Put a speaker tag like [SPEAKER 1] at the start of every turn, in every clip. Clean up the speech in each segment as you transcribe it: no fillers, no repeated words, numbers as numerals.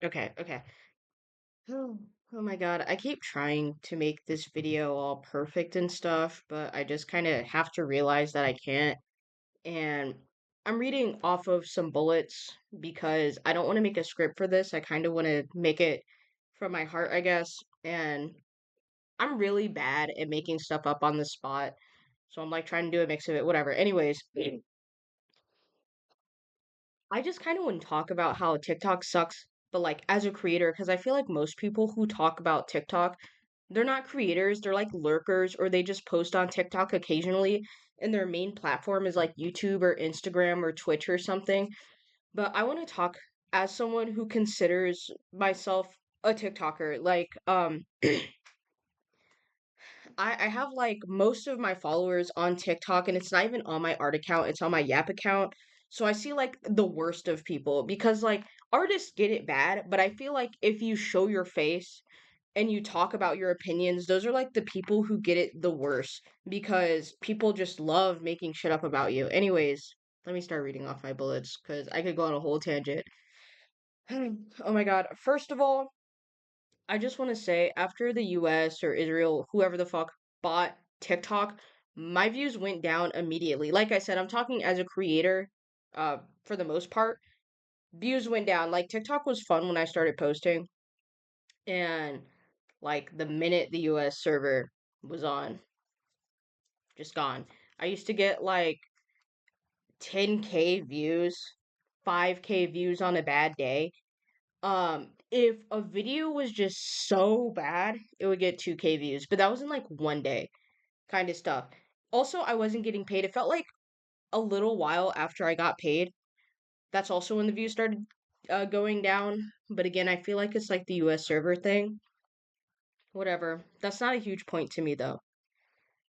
[SPEAKER 1] Okay, okay. Oh, oh my God. I keep trying to make this video all perfect and stuff, but I just kind of have to realize that I can't. And I'm reading off of some bullets because I don't want to make a script for this. I kind of want to make it from my heart, I guess. And I'm really bad at making stuff up on the spot. So I'm like trying to do a mix of it, whatever. Anyways, I just kind of want to talk about how TikTok sucks, but like as a creator, because I feel like most people who talk about TikTok, they're not creators, they're like lurkers, or they just post on TikTok occasionally, and their main platform is like YouTube or Instagram or Twitch or something. But I want to talk as someone who considers myself a TikToker. I have like most of my followers on TikTok, and it's not even on my art account, it's on my Yap account. So I see like the worst of people because like artists get it bad, but I feel like if you show your face and you talk about your opinions, those are like the people who get it the worst because people just love making shit up about you. Anyways, let me start reading off my bullets because I could go on a whole tangent. Oh my God. First of all, I just want to say after the US or Israel, whoever the fuck bought TikTok, my views went down immediately. Like I said, I'm talking as a creator, for the most part. Views went down. Like TikTok was fun when I started posting, and like the minute the US server was on, just gone. I used to get like 10K views, 5K views on a bad day. If a video was just so bad, it would get 2K views, but that was in like one day kind of stuff. Also, I wasn't getting paid. It felt like a little while after I got paid. That's also when the views started going down. But again, I feel like it's like the US server thing. Whatever. That's not a huge point to me though.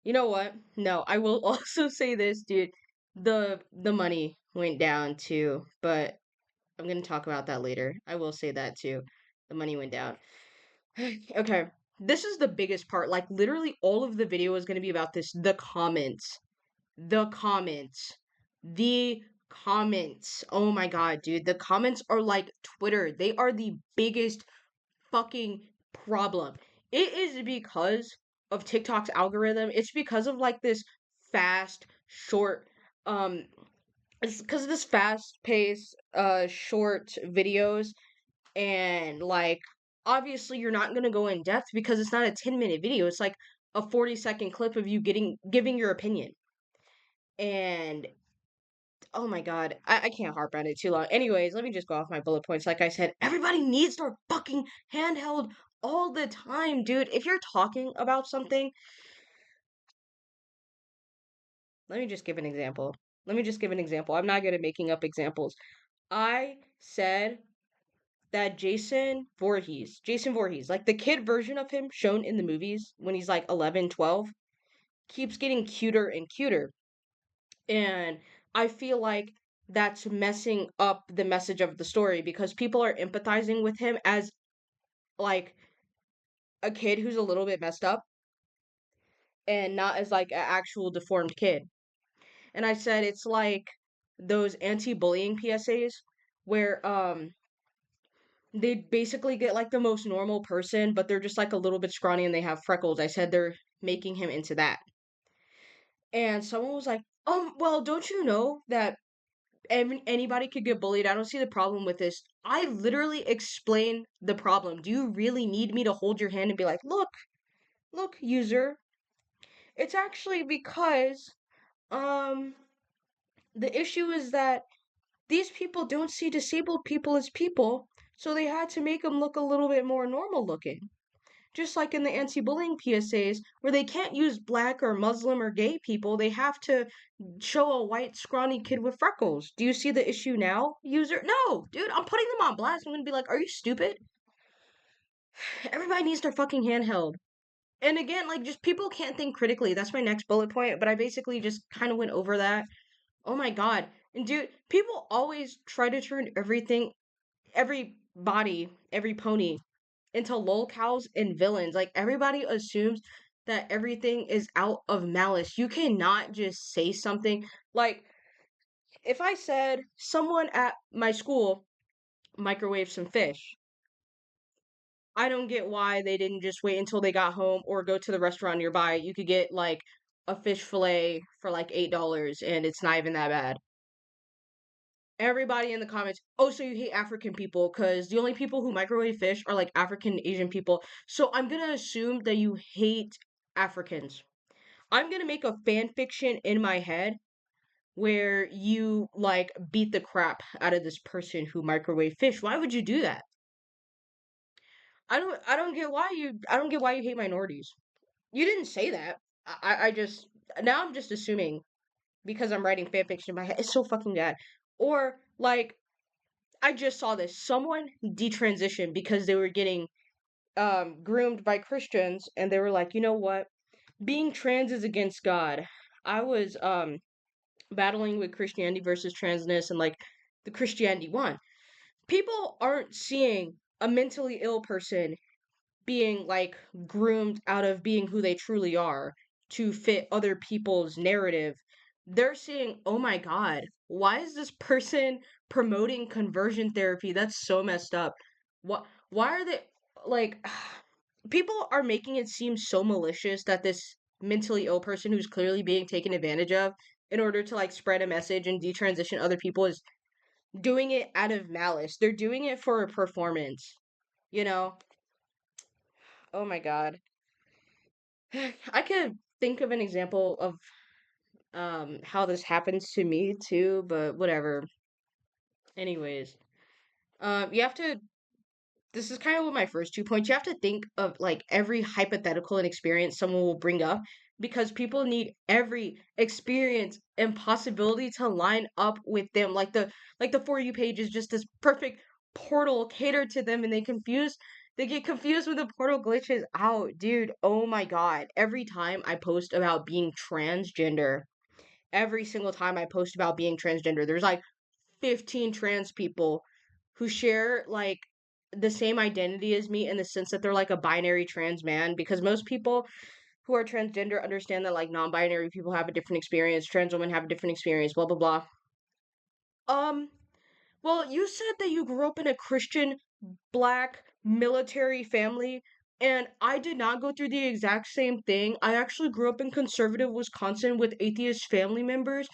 [SPEAKER 1] You know what? No, I will also say this, dude. The money went down too, but I'm gonna talk about that later. I will say that too. The money went down. Okay, this is the biggest part. Like, literally, all of the video is going to be about this. The comments. The comments. The comments. Oh my god, dude. The comments are like Twitter. They are the biggest fucking problem. It is because of TikTok's algorithm. It's because of like this fast, short, um, it's because of this fast pace, short videos and like obviously you're not going to go in depth because it's not a 10-minute video, it's like a 40-second clip of you getting giving your opinion. And oh my god, I can't harp on it too long. Anyways, let me just go off my bullet points. Like I said, everybody needs their fucking handheld all the time, dude. If you're talking about something, let me just give an example. I'm not good at making up examples. I said that Jason Voorhees, like the kid version of him shown in the movies when he's like 11, 12, keeps getting cuter and cuter. And I feel like that's messing up the message of the story because people are empathizing with him as like a kid who's a little bit messed up and not as like an actual deformed kid. And I said it's like those anti-bullying PSAs where they basically get like the most normal person, but they're just like a little bit scrawny and they have freckles. I said they're making him into that. And someone was like, well, don't you know that anybody could get bullied? I don't see the problem with this. I literally explained the problem. Do you really need me to hold your hand and be like, look, user? It's actually because, um, the issue is that these people don't see disabled people as people, so they had to make them look a little bit more normal looking. Just like in the anti-bullying PSAs, where they can't use black or Muslim or gay people, they have to show a white scrawny kid with freckles. Do you see the issue now, user? No, dude, I'm putting them on blast. I'm gonna be like, are you stupid? Everybody needs their fucking handheld. And again, like, just people can't think critically. That's my next bullet point, but I basically just kind of went over that. Oh my god. And dude, people always try to turn everything, every body, every pony into lolcows and villains. Like everybody assumes that everything is out of malice. You cannot just say something like if I said someone at my school microwaved some fish. I don't get why they didn't just wait until they got home or go to the restaurant nearby. You could get like a fish fillet for like $8 and it's not even that bad. Everybody in the comments, oh, so you hate African people because the only people who microwave fish are like African Asian people. So I'm gonna assume that you hate Africans. I'm gonna make a fan fiction in my head where you like beat the crap out of this person who microwave fish. Why would you do that? I don't get why you hate minorities. You didn't say that. I just now I'm just assuming because I'm writing fan fiction in my head. It's so fucking bad. Or like I just saw this. Someone detransitioned because they were getting groomed by Christians and they were like, you know what? Being trans is against God. I was battling with Christianity versus transness and like the Christianity won. People aren't seeing a mentally ill person being like groomed out of being who they truly are to fit other people's narrative. They're saying, oh my God, why is this person promoting conversion therapy? That's so messed up. Why are they like people are making it seem so malicious that this mentally ill person who's clearly being taken advantage of in order to like spread a message and detransition other people is doing it out of malice. They're doing it for a performance, you know? Oh my God. I could think of an example of how this happens to me too, but whatever. Anyways, you have to this is kind of with my first 2 points. You have to think of like every hypothetical and experience someone will bring up because people need every experience and possibility to line up with them. Like the For You page is just this perfect portal catered to them and they get confused when the portal glitches out. Dude, oh my God. Every time I post about being transgender, every single time I post about being transgender, there's like 15 trans people who share like the same identity as me in the sense that they're like a binary trans man because most people who are transgender understand that like non-binary people have a different experience, trans women have a different experience, blah blah blah. Um well, you said that you grew up in a Christian black military family and I did not go through the exact same thing. I actually grew up in conservative Wisconsin with atheist family members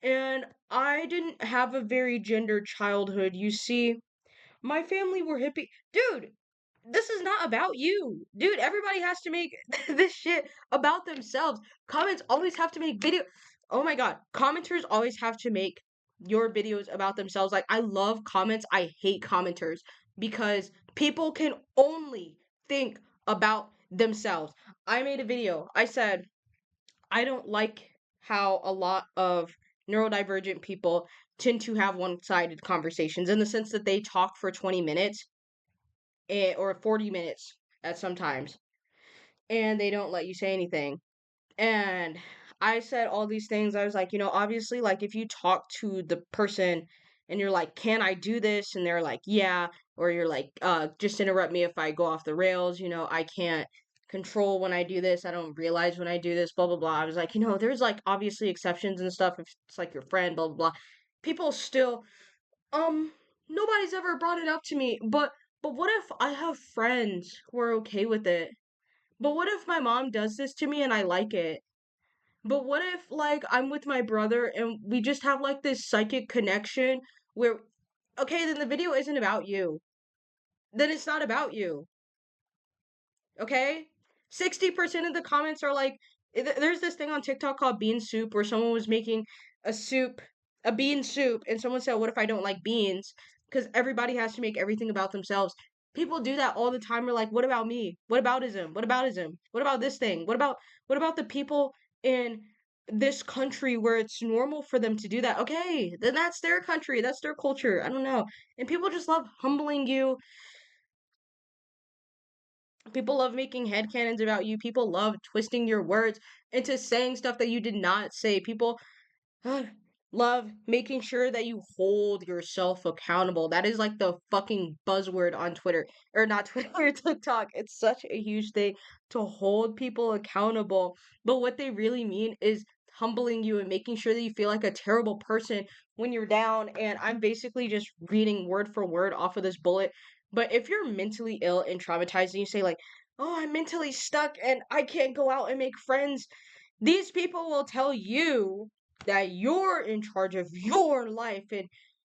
[SPEAKER 1] and I didn't have a very gendered childhood. You see, my family were hippie. Dude, this is not about you. Dude, everybody has to make this shit about themselves. Comments always have to make video. Oh my God. Commenters always have to make your videos about themselves. Like, I love comments. I hate commenters because people can only think about themselves. I made a video. I said, I don't like how a lot of neurodivergent people tend to have one-sided conversations in the sense that they talk for 20 minutes or 40 minutes at sometimes and they don't let you say anything. And I said all these things. I was like, obviously, like if you talk to the person and you're like, can I do this? And they're like, yeah. Or you're like, just interrupt me if I go off the rails. I can't control when I do this. I don't realize when I do this, blah, blah, blah. I was like, there's like obviously exceptions and stuff if it's like your friend, blah, blah, blah. People still, um, nobody's ever brought it up to me, but what if I have friends who are okay with it? But what if my mom does this to me and I like it? But what if like I'm with my brother and we just have like this psychic connection where okay, then the video isn't about you. Then it's not about you. Okay? 60% of the comments are like there's this thing on TikTok called bean soup where someone was making a soup, a bean soup and someone said, "What if I don't like beans?" Cuz everybody has to make everything about themselves. People do that all the time. We're like, "What about me? What aboutism? What aboutism? What about this thing? What about the people in this country where it's normal for them to do that?" Okay, then that's their country, that's their culture. I don't know. And people just love humbling you. People love making headcanons about you. People love twisting your words into saying stuff that you did not say. People love making sure that you hold yourself accountable. That is like the fucking buzzword on Twitter. Or not Twitter, TikTok. It's such a huge thing to hold people accountable. But what they really mean is humbling you and making sure that you feel like a terrible person when you're down. And I'm basically just reading word for word off of this bullet But if you're mentally ill and traumatized and you say like, "Oh, I'm mentally stuck and I can't go out and make friends," these people will tell you that you're in charge of your life and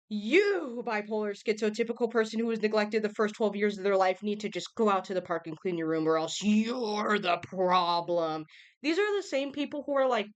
[SPEAKER 1] you, bipolar, schizotypical person who was neglected the first 12 years of their life, need to just go out to the park and clean your room or else you're the problem. These are the same people who are like,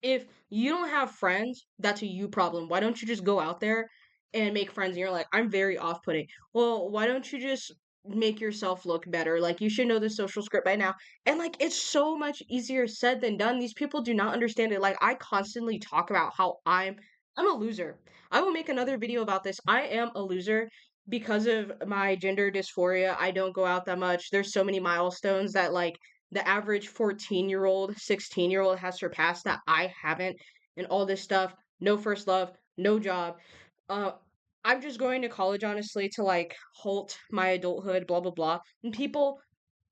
[SPEAKER 1] if you don't have friends, that's a you problem. Why don't you just go out there and make friends? And you're like, I'm very off putting. Well, why don't you just make yourself look better? Like, you should know the social script by now. And like, it's so much easier said than done. These people do not understand it. Like, I constantly talk about how I'm a loser. I will make another video about this. I am a loser because of my gender dysphoria. I don't go out that much. There's so many milestones that like the average 14-year-old, 16-year-old has surpassed that I haven't, and all this stuff. No first love, no job. Uh, I'm just going to college, honestly, to like halt my adulthood, blah blah blah. And people,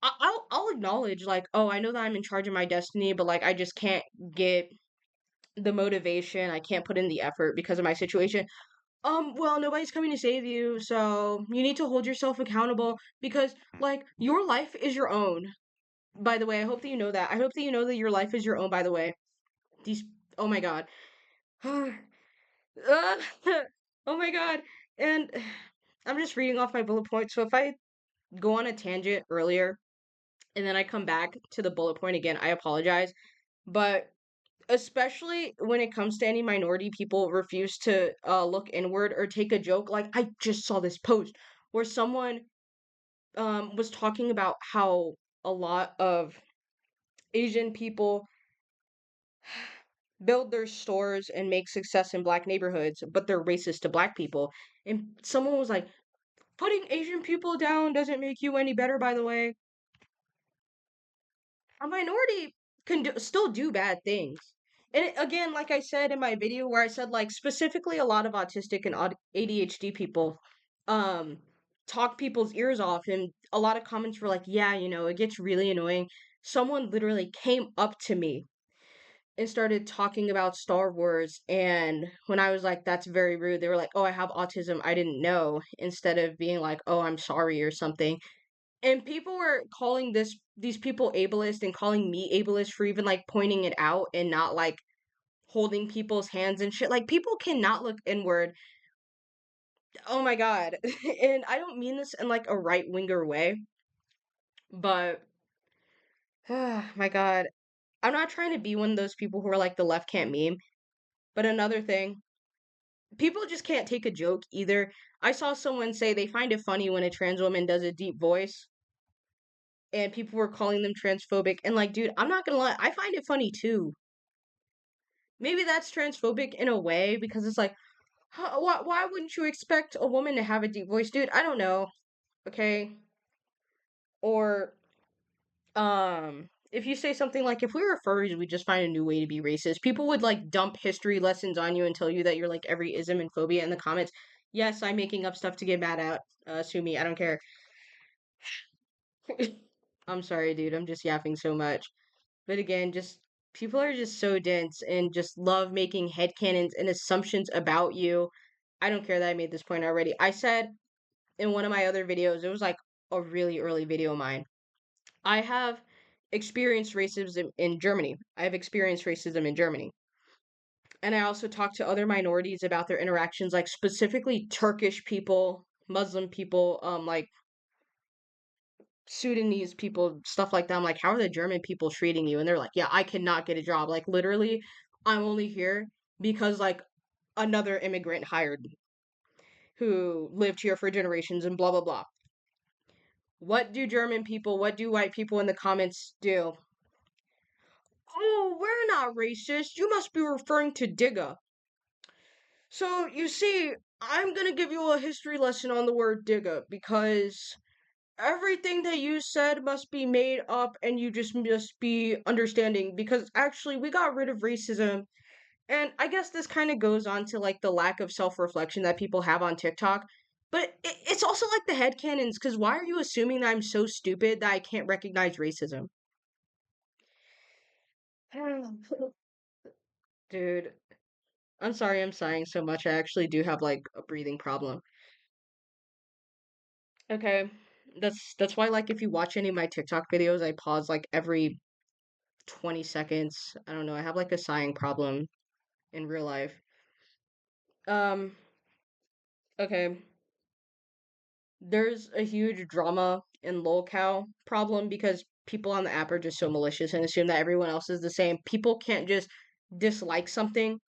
[SPEAKER 1] I'll acknowledge like, oh, I know that I'm in charge of my destiny, but like I just can't get the motivation. I can't put in the effort because of my situation. Well, nobody's coming to save you, so you need to hold yourself accountable because like your life is your own. By the way, I hope that you know that. I hope that you know that your life is your own, by the way. These, oh my God. Ah, oh my God. And I'm just reading off my bullet points. So if I go on a tangent earlier and then I come back to the bullet point again, I apologize. But especially when it comes to any minority, people refuse to look inward or take a joke. Like, I just saw this post where someone was talking about how a lot of Asian people build their stores and make success in black neighborhoods, but they're racist to black people. And someone was like, putting Asian people down doesn't make you any better, by the way. A minority can still do bad things. And again, like I said in my video where I said like specifically a lot of autistic and ADHD people um talk people's ears off, and a lot of comments were like, yeah, it gets really annoying. Someone literally came up to me and started talking about Star Wars. And when I was like, that's very rude, they were like, oh, I have autism. I didn't know. Instead of being like, oh, I'm sorry or something. And people were calling these people ableist and calling me ableist for even like pointing it out and not like holding people's hands and shit. Like people cannot look inward. Oh my God. And I don't mean this in like a right winger way, but my God. I'm not trying to be one of those people who are like the left can't meme. But another thing, people just can't take a joke either. I saw someone say they find it funny when a trans woman does a deep voice and people were calling them transphobic. And like, dude, I'm not gonna lie, I find it funny too. Maybe that's transphobic in a way because it's like, why wouldn't you expect a woman to have a deep voice, dude? I don't know. Okay. Or, if you say something like, if we were furries, we'd just find a new way to be racist, people would like dump history lessons on you and tell you that you're like every ism and phobia in the comments. Yes, I'm making up stuff to get mad at. Sue me, I don't care. I'm sorry, dude. I'm just yapping so much. But again, just people are just so dense and just love making headcanons and assumptions about you. I don't care that I made this point already. I said in one of my other videos, it was like a really early video of mine. I have experienced racism in Germany. I have experienced racism in Germany. And I also talked to other minorities about their interactions, like specifically Turkish people, Muslim people, like Sudanese people, stuff like that. I'm like, how are the German people treating you? And they're like, yeah, I cannot get a job. Like, literally, I'm only here because, like, another immigrant hired me who lived here for generations and blah, blah, blah. What do German people, what do white people in the comments do? Oh, we're not racist. You must be referring to Digga. So, you see, I'm gonna give you a history lesson on the word Digga because everything that you said must be made up and you just must be understanding because actually we got rid of racism. And I guess this kind of goes on to like the lack of self-reflection that people have on TikTok. But it's also like the headcanons, because why are you assuming that I'm so stupid that I can't recognize racism? Dude, I'm sorry I'm sighing so much. I actually do have like a breathing problem. Okay. That's why like if you watch any of my TikTok videos, I pause like every 20 seconds. I don't know. I have like a sighing problem in real life. Um, okay. There's a huge drama and lolcow problem because people on the app are just so malicious and assume that everyone else is the same. People can't just dislike something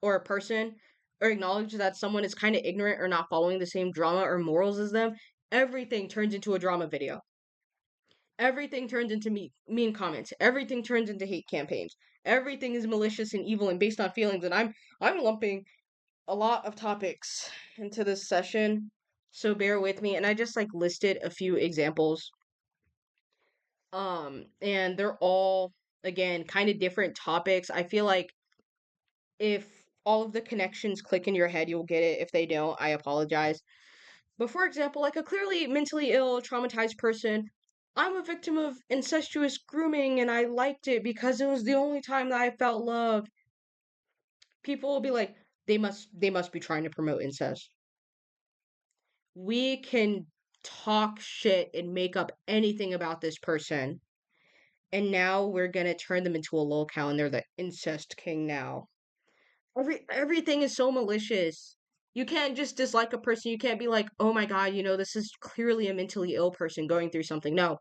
[SPEAKER 1] or a person or acknowledge that someone is kind of ignorant or not following the same drama or morals as them. Everything turns into a drama video. Everything turns into mean comments. Everything turns into hate campaigns. Everything is malicious and evil and based on feelings. And I'm lumping a lot of topics into this session, so bear with me. And I just like listed a few examples. And they're all again kind of different topics. I feel like if all of the connections click in your head, you'll get it. If they don't, I apologize. But for example, like a clearly mentally ill, traumatized person, I'm a victim of incestuous grooming and I liked it because it was the only time that I felt loved. People will be like, they must be trying to promote incest. We can talk shit and make up anything about this person. And now we're gonna turn them into a lolcow and they're the incest king now. Everything is so malicious. You can't just dislike a person. You can't be like, "Oh my god, this is clearly a mentally ill person going through something." No.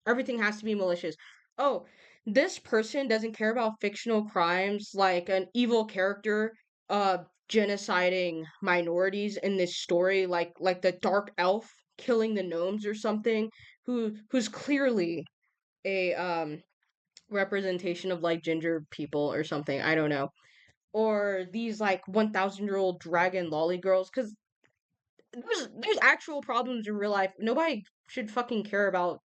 [SPEAKER 1] Everything has to be malicious. Oh, this person doesn't care about fictional crimes like an evil character uh genociding minorities in this story like the dark elf killing the gnomes or something who's clearly a representation of like ginger people or something. I don't know or these like 1,000-year-old dragon lolly girls because there's actual problems in real life. Nobody should fucking care about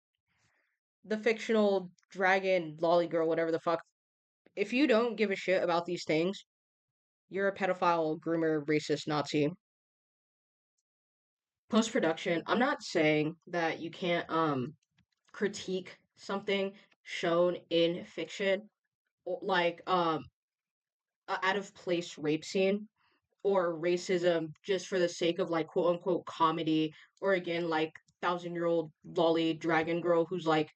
[SPEAKER 1] the fictional dragon lolly girl, whatever the fuck. If you don't give a shit about these things, you're a pedophile, groomer, racist, Nazi. Post production. I'm not saying that you can't critique something shown in fiction, like a out of place rape scene or racism just for the sake of like quote unquote comedy or again like 1,000-year-old lolly dragon girl who's like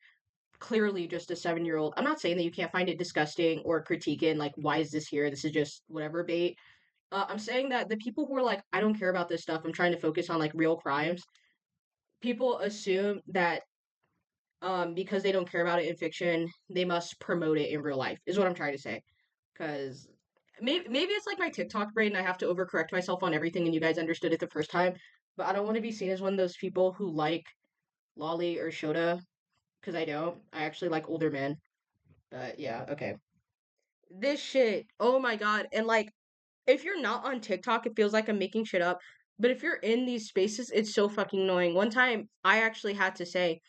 [SPEAKER 1] clearly just a 7-year-old. I'm not saying that you can't find it disgusting or critique it and like why is this here? This is just whatever bait. I'm saying that the people who are like I don't care about this stuff. I'm trying to focus on like real crimes. People assume that because they don't care about it in fiction, they must promote it in real life. Is what I'm trying to say. Because maybe it's like my TikTok brain and I have to overcorrect myself on everything and you guys understood it the first time. But I don't want to be seen as one of those people who like Lolly or Shota because I don't. I actually like older men. But yeah, okay. This shit, oh my god. And like, if you're not on TikTok, it feels like I'm making shit up. But if you're in these spaces, it's so fucking annoying. One time, I actually had to say,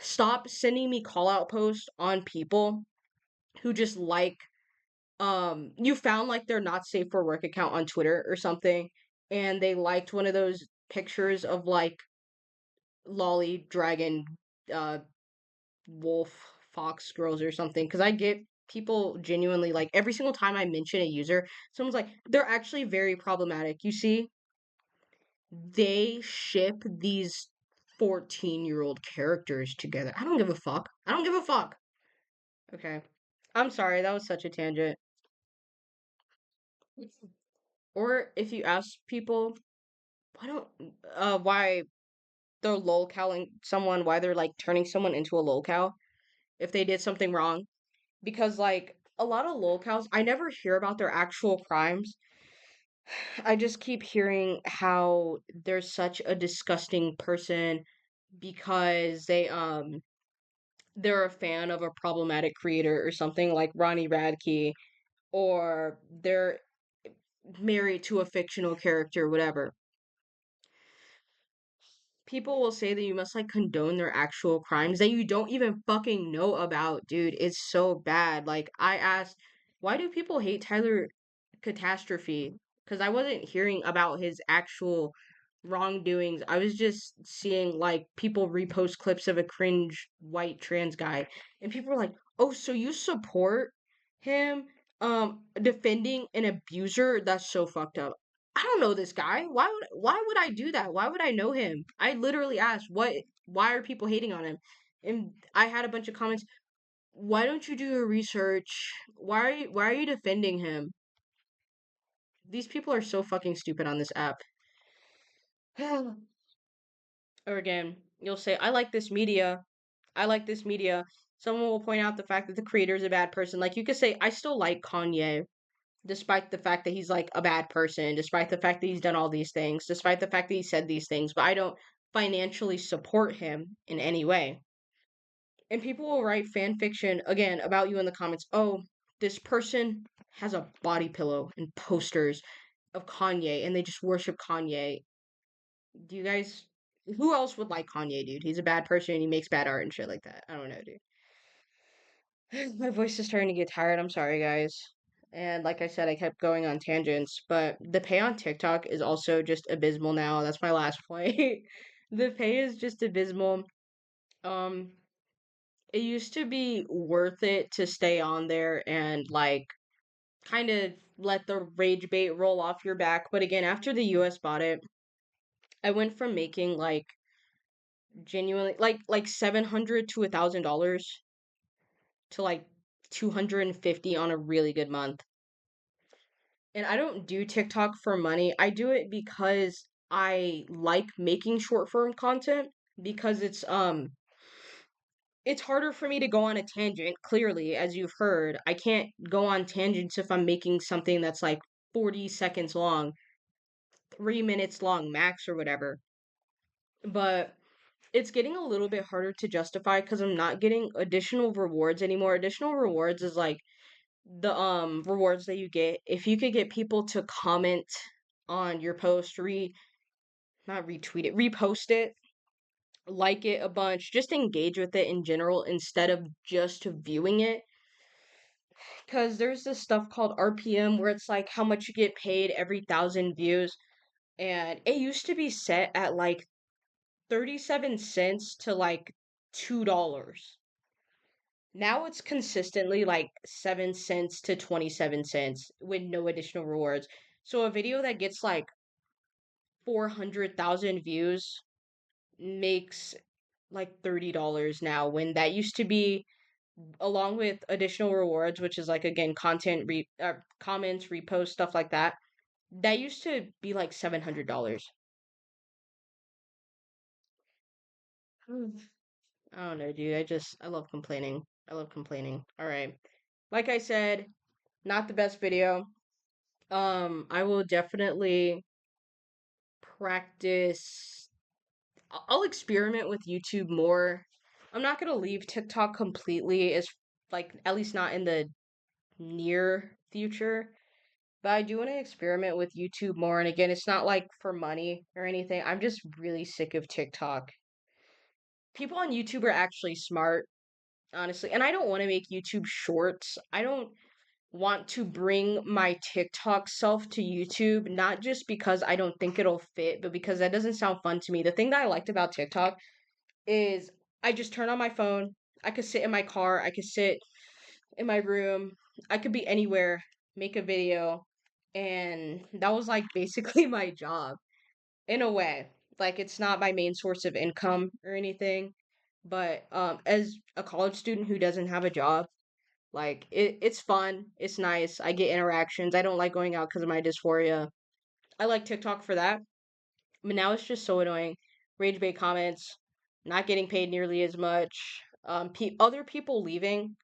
[SPEAKER 1] stop sending me call out posts on people who just like you found like their not safe for work account on Twitter or something and they liked one of those pictures of like lolly dragon uh wolf fox girls or something because I get people genuinely like every single time I mention a user someone's like they're actually very problematic. You see, they ship these 14-year-old characters together. I don't give a fuck. I don't give a fuck. Okay, I'm sorry, that was such a tangent. Or if you ask people why don't why they're lolcowing someone, why they're like turning someone into a lolcow if they did something wrong. Because like a lot of lolcows, I never hear about their actual crimes. I just keep hearing how they're such a disgusting person because they're a fan of a problematic creator or something like Ronnie Radke or they're married to a fictional character, whatever. People will say that you must like condone their actual crimes that you don't even fucking know about, dude. It's so bad. Like I asked, why do people hate Tyler Catastrophe? Because I wasn't hearing about his actual wrongdoings. I was just seeing like people repost clips of a cringe white trans guy, and people were like, "Oh, so you support him defending an abuser?" That's so fucked up. I don't know this guy. Why would I do that? Why would I know him? I literally asked, why are people hating on him? And I had a bunch of comments. Why don't you do your research? Why are you defending him? These people are so fucking stupid on this app. Or again, you'll say, I like this media. I like this media. Someone will point out the fact that the creator is a bad person. Like you could say, I still like Kanye, despite the fact that he's like a bad person, despite the fact that he's done all these things, despite the fact that he said these things, but I don't financially support him in any way. And people will write fan fiction again about you in the comments. Oh, this person has a body pillow and posters of Kanye and they just worship Kanye. Do you guys who else would like Kanye, dude? He's a bad person and he makes bad art and shit like that. I don't know, dude. My voice is starting to get tired. I'm sorry, guys. And like I said, I kept going on tangents, but the pay on TikTok is also just abysmal now. That's my last point. The pay is just abysmal. Um, it used to be worth it to stay on there and like kind of let the rage bait roll off your back. But again, after the US bought it, I went from making like genuinely like 700 to $1,000 to like 250 on a really good month. And I don't do TikTok for money. I do it because I like making short form content because it's harder for me to go on a tangent, clearly, as you've heard. I can't go on tangents if I'm making something that's like 40 seconds long, 3 minutes long max or whatever. But it's getting a little bit harder to justify because I'm not getting additional rewards anymore. Additional rewards is like the rewards that you get if you could get people to comment on your post, not retweet it, repost it, like it a bunch, just engage with it in general instead of just viewing it. Because there's this stuff called RPM where it's like how much you get paid every 1,000 views, and it used to be set at like 37 cents to like $2. Now it's consistently like 7 cents to 27 cents with no additional rewards. So a video that gets like 400,000 views makes like $30 now, when that used to be, along with additional rewards, which is like again comments, reposts, stuff like that. That used to be like $700. I don't know, dude. I love complaining. I love complaining. All right. Like I said, not the best video. I will definitely practice. I'll experiment with YouTube more. I'm not gonna leave TikTok completely, as like at least not in the near future. But I do want to experiment with YouTube more. And again, it's not like for money or anything. I'm just really sick of TikTok. People on YouTube are actually smart, honestly. And I don't want to make YouTube shorts. I don't want to bring my TikTok self to YouTube, not just because I don't think it'll fit, but because that doesn't sound fun to me. The thing that I liked about TikTok is I just turn on my phone. I could sit in my car. I could sit in my room. I could be anywhere, make a video. And that was like basically my job in a way. Like it's not my main source of income or anything, but as a college student who doesn't have a job, like it's fun, it's nice. I get interactions. I don't like going out because of my dysphoria. I like TikTok for that, but now it's just so annoying. Rage bait comments, not getting paid nearly as much. Other people leaving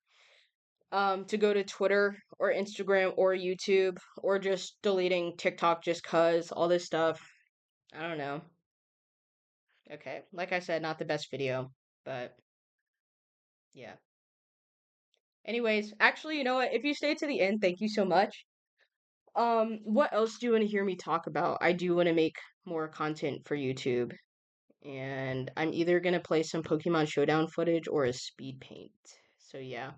[SPEAKER 1] to go to Twitter or Instagram or YouTube, or just deleting TikTok just cuz all this stuff. I don't know. Okay. Like I said, not the best video, but yeah. Anyways, actually, you know what? If you stayed to the end, thank you so much. What else do you want to hear me talk about? I do want to make more content for YouTube, and I'm either gonna play some Pokemon Showdown footage or a speed paint. So yeah.